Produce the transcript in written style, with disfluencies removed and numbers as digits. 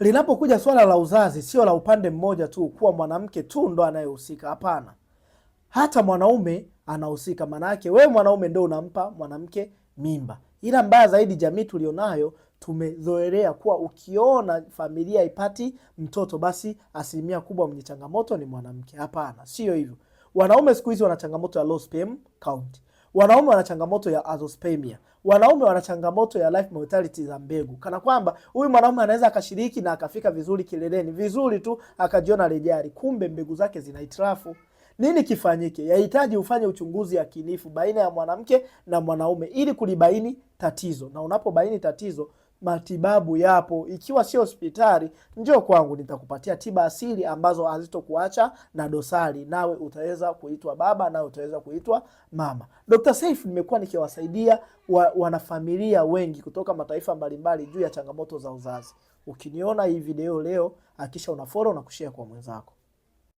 Linapokuja swala la uzazi, sio la upande mmoja tu kuwa mwanamke tu ndo anayehusika. Hapana, hata mwanaume anahusika. Maana yake wewe mwanaume ndio unampa mwanamke mimba. Ila mbaya zaidi, jamii tulionayo tumezoelea kuwa ukiona familia ipati mtoto basi asilimia kubwa mwenye changamoto ni mwanamke. Hapana, sio hivyo. Wanaume siku hizi wana changamoto ya low sperm count. Wanaume wana changamoto ya azoospermia. Wanaume wana changamoto ya life mortality za mbegu. Kana kwamba huyu mwanaume anaweza akashiriki na akafika vizuri kileleni, vizuri tu akajiona rejari, kumbe mbegu zake zina hitilafu. Nini kifanyike? Yahitaji ufanye uchunguzi yakinifu baina ya mwanamke na mwanaume ili kulibaini tatizo. Na unapobaini tatizo, matibabu yapo. Ikiwa sio hospitali, njoo kwangu, nitakupatia tiba asili ambazo hazitokuacha na dosari, nawe utaweza kuitwa baba, nawe utaweza kuitwa mama. Dr. Seif nimekuwa nikiwasaidia wanafamilia wengi kutoka mataifa mbalimbali juu ya changamoto za uzazi. Ukiniona hii video leo, hakisha una follow na kushare kwa mwenzako.